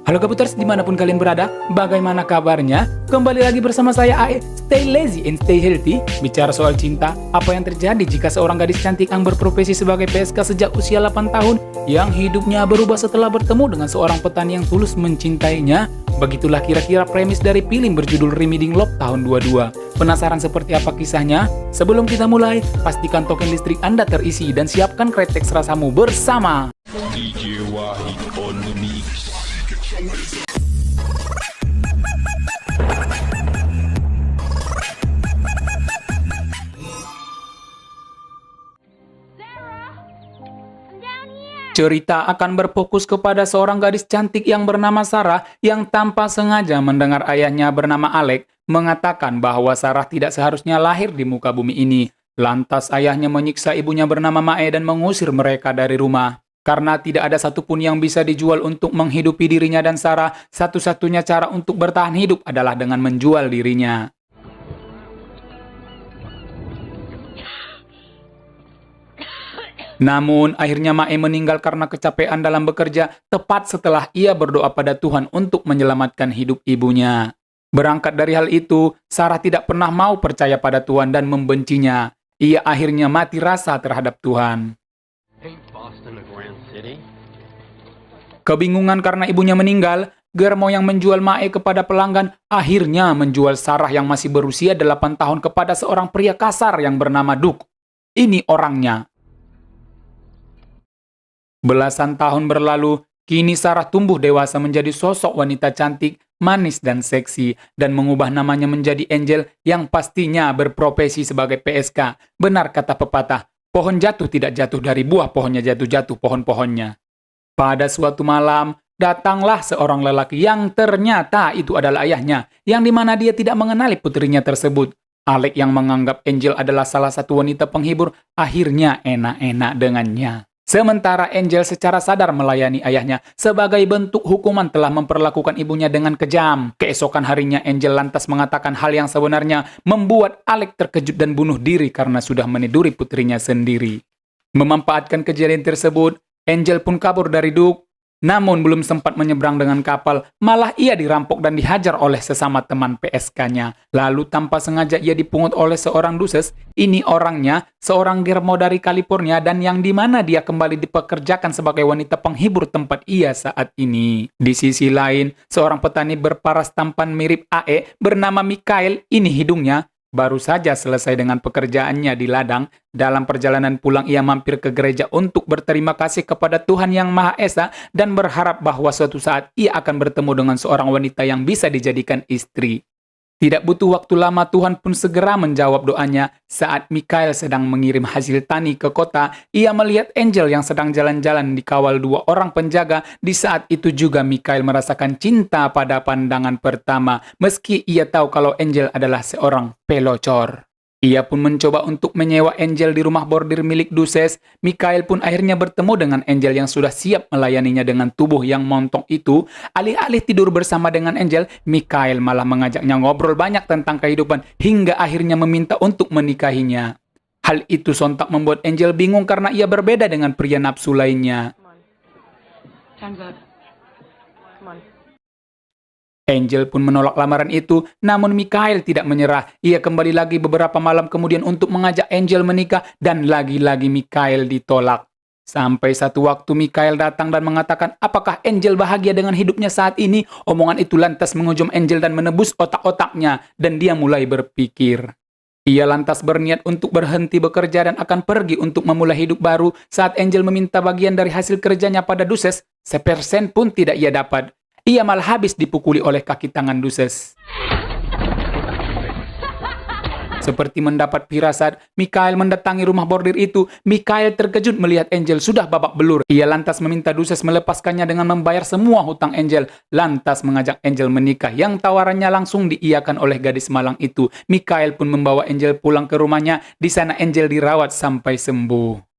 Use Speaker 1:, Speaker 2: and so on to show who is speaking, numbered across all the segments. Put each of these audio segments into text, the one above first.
Speaker 1: Halo Kabuters, dimanapun kalian berada, bagaimana kabarnya? Kembali lagi bersama saya AE, stay lazy and stay healthy. Bicara soal cinta, apa yang terjadi jika seorang gadis cantik yang berprofesi sebagai PSK sejak usia 8 tahun, yang hidupnya berubah setelah bertemu dengan seorang petani yang tulus mencintainya? Begitulah kira-kira premis dari film berjudul Remedying Love tahun 22. Penasaran seperti apa kisahnya? Sebelum kita mulai, pastikan token listrik Anda terisi dan siapkan kretek rasamu bersama
Speaker 2: DJ Wahid on the mix.
Speaker 1: Cerita akan berfokus kepada seorang gadis cantik yang bernama Sarah yang tanpa sengaja mendengar ayahnya bernama Alec mengatakan bahwa Sarah tidak seharusnya lahir di muka bumi ini. Lantas ayahnya menyiksa ibunya bernama Mae dan mengusir mereka dari rumah. Karena tidak ada satupun yang bisa dijual untuk menghidupi dirinya dan Sarah, satu-satunya cara untuk bertahan hidup adalah dengan menjual dirinya. Namun, akhirnya Mae meninggal karena kecapean dalam bekerja tepat setelah ia berdoa pada Tuhan untuk menyelamatkan hidup ibunya. Berangkat dari hal itu, Sarah tidak pernah mau percaya pada Tuhan dan membencinya. Ia akhirnya mati rasa terhadap Tuhan. Kebingungan karena ibunya meninggal, Germo yang menjual Mae kepada pelanggan akhirnya menjual Sarah yang masih berusia 8 tahun kepada seorang pria kasar yang bernama Duke. Ini orangnya. Belasan tahun berlalu, kini Sarah tumbuh dewasa menjadi sosok wanita cantik, manis dan seksi, dan mengubah namanya menjadi Angel yang pastinya berprofesi sebagai PSK. Benar kata pepatah, pohon jatuh tidak jatuh dari buah pohonnya, jatuh-jatuh pohon-pohonnya. Pada suatu malam, datanglah seorang lelaki yang ternyata itu adalah ayahnya, yang dimana dia tidak mengenali putrinya tersebut. Alec yang menganggap Angel adalah salah satu wanita penghibur, akhirnya enak-enak dengannya. Sementara Angel secara sadar melayani ayahnya sebagai bentuk hukuman telah memperlakukan ibunya dengan kejam. Keesokan harinya Angel lantas mengatakan hal yang sebenarnya membuat Alec terkejut dan bunuh diri karena sudah meniduri putrinya sendiri. Memanfaatkan kejadian tersebut, Angel pun kabur dari Duke. Namun belum sempat menyeberang dengan kapal, malah ia dirampok dan dihajar oleh sesama teman PSK-nya. Lalu tanpa sengaja ia dipungut oleh seorang Duses. Ini orangnya, seorang Germo dari California dan yang dimana dia kembali dipekerjakan sebagai wanita penghibur tempat ia saat ini. Di sisi lain, seorang petani berparas tampan mirip AE bernama Mikhail, ini hidungnya, baru saja selesai dengan pekerjaannya di ladang. Dalam perjalanan pulang ia mampir ke gereja untuk berterima kasih kepada Tuhan Yang Maha Esa dan berharap bahwa suatu saat ia akan bertemu dengan seorang wanita yang bisa dijadikan istri. Tidak butuh waktu lama Tuhan pun segera menjawab doanya. Saat Mikhail sedang mengirim hasil tani ke kota, ia melihat Angel yang sedang jalan-jalan dikawal 2 orang penjaga. Di saat itu juga Mikhail merasakan cinta pada pandangan pertama, meski ia tahu kalau Angel adalah seorang pelocor. Ia pun mencoba untuk menyewa Angel di rumah bordir milik Duses. Mikhail pun akhirnya bertemu dengan Angel yang sudah siap melayaninya dengan tubuh yang montok itu. Alih-alih tidur bersama dengan Angel, Mikhail malah mengajaknya ngobrol banyak tentang kehidupan hingga akhirnya meminta untuk menikahinya. Hal itu sontak membuat Angel bingung karena ia berbeda dengan pria nafsu lainnya. Angel pun menolak lamaran itu, namun Mikhail tidak menyerah. Ia kembali lagi beberapa malam kemudian untuk mengajak Angel menikah dan lagi-lagi Mikhail ditolak. Sampai satu waktu Mikhail datang dan mengatakan apakah Angel bahagia dengan hidupnya saat ini. Omongan itu lantas menghujam Angel dan menebus otak-otaknya dan dia mulai berpikir. Ia lantas berniat untuk berhenti bekerja dan akan pergi untuk memulai hidup baru. Saat Angel meminta bagian dari hasil kerjanya pada Duses, 1% pun tidak ia dapat. Ia malah habis dipukuli oleh kaki tangan Duses. Seperti mendapat firasat, Mikhail mendatangi rumah bordir itu. Mikhail terkejut melihat Angel sudah babak belur. Ia lantas meminta Duses melepaskannya dengan membayar semua hutang Angel. Lantas mengajak Angel menikah yang tawarannya langsung diiyakan oleh gadis malang itu. Mikhail pun membawa Angel pulang ke rumahnya. Di sana Angel dirawat sampai sembuh.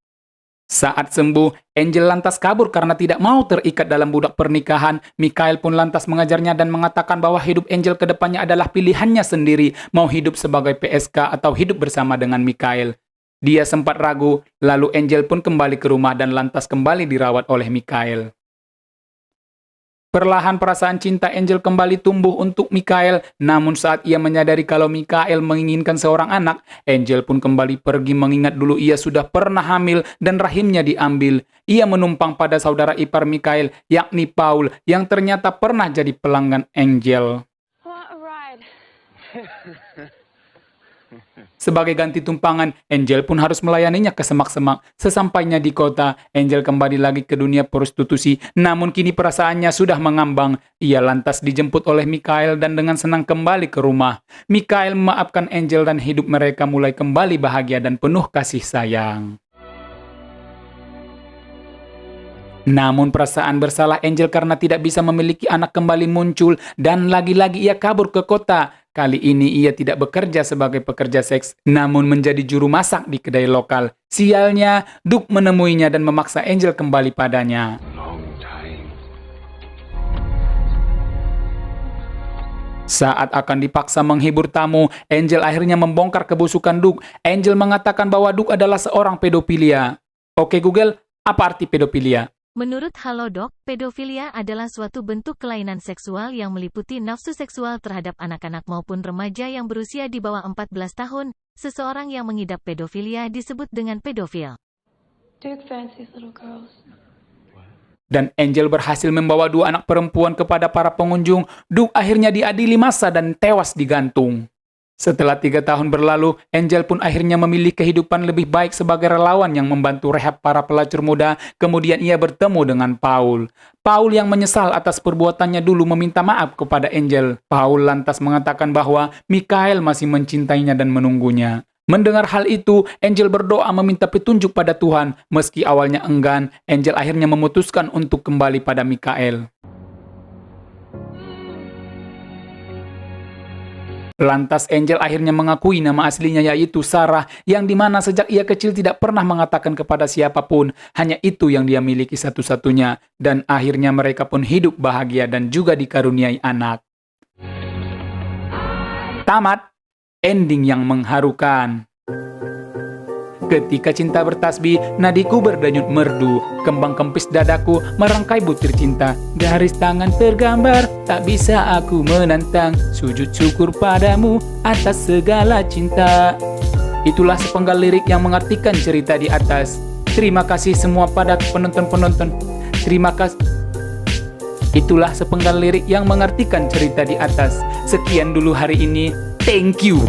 Speaker 1: Saat sembuh, Angel lantas kabur karena tidak mau terikat dalam budak pernikahan. Mikhail pun lantas mengajarnya dan mengatakan bahwa hidup Angel ke depannya adalah pilihannya sendiri, mau hidup sebagai PSK atau hidup bersama dengan Mikhail. Dia sempat ragu, lalu Angel pun kembali ke rumah dan lantas kembali dirawat oleh Mikhail. Perlahan perasaan cinta Angel kembali tumbuh untuk Mikael, namun saat ia menyadari kalau Mikael menginginkan seorang anak, Angel pun kembali pergi mengingat dulu ia sudah pernah hamil dan rahimnya diambil. Ia menumpang pada saudara ipar Mikael, yakni Paul, yang ternyata pernah jadi pelanggan Angel.
Speaker 3: Want a ride?
Speaker 1: Sebagai ganti tumpangan, Angel pun harus melayaninya ke semak-semak. Sesampainya di kota, Angel kembali lagi ke dunia prostitusi, namun kini perasaannya sudah mengambang. Ia lantas dijemput oleh Mikael dan dengan senang kembali ke rumah. Mikael memaafkan Angel dan hidup mereka mulai kembali bahagia dan penuh kasih sayang. Namun perasaan bersalah Angel karena tidak bisa memiliki anak kembali muncul dan lagi-lagi ia kabur ke kota. Kali ini ia tidak bekerja sebagai pekerja seks, namun menjadi juru masak di kedai lokal. Sialnya, Duke menemuinya dan memaksa Angel kembali padanya. Saat akan dipaksa menghibur tamu, Angel akhirnya membongkar kebusukan Duke. Angel mengatakan bahwa Duke adalah seorang pedofilia. Oke Google, apa arti pedofilia?
Speaker 4: Menurut Halodoc, pedofilia adalah suatu bentuk kelainan seksual yang meliputi nafsu seksual terhadap anak-anak maupun remaja yang berusia di bawah 14 tahun. Seseorang yang mengidap pedofilia disebut dengan pedofil.
Speaker 3: Duke fancies little girls.
Speaker 1: Dan Angel berhasil membawa 2 anak perempuan kepada para pengunjung. Duke akhirnya diadili massa dan tewas digantung. Setelah 3 tahun berlalu, Angel pun akhirnya memilih kehidupan lebih baik sebagai relawan yang membantu rehab para pelacur muda. Kemudian ia bertemu dengan Paul. Paul yang menyesal atas perbuatannya dulu meminta maaf kepada Angel. Paul lantas mengatakan bahwa Mikael masih mencintainya dan menunggunya. Mendengar hal itu, Angel berdoa meminta petunjuk pada Tuhan. Meski awalnya enggan, Angel akhirnya memutuskan untuk kembali pada Mikael. Lantas Angel akhirnya mengakui nama aslinya yaitu Sarah, yang dimana sejak ia kecil tidak pernah mengatakan kepada siapapun, hanya itu yang dia miliki satu-satunya, dan akhirnya mereka pun hidup bahagia dan juga dikaruniai anak. Tamat, ending yang mengharukan. Ketika cinta bertasbih, nadiku berdenyut merdu, kembang kempis dadaku merangkai butir cinta. Garis tangan tergambar, tak bisa aku menantang. Sujud syukur padamu atas segala cinta. Itulah sepenggal lirik yang mengartikan cerita di atas. Terima kasih semua pada penonton-penonton. Terima kasih. Itulah sepenggal lirik yang mengartikan cerita di atas. Sekian dulu hari ini. Thank you.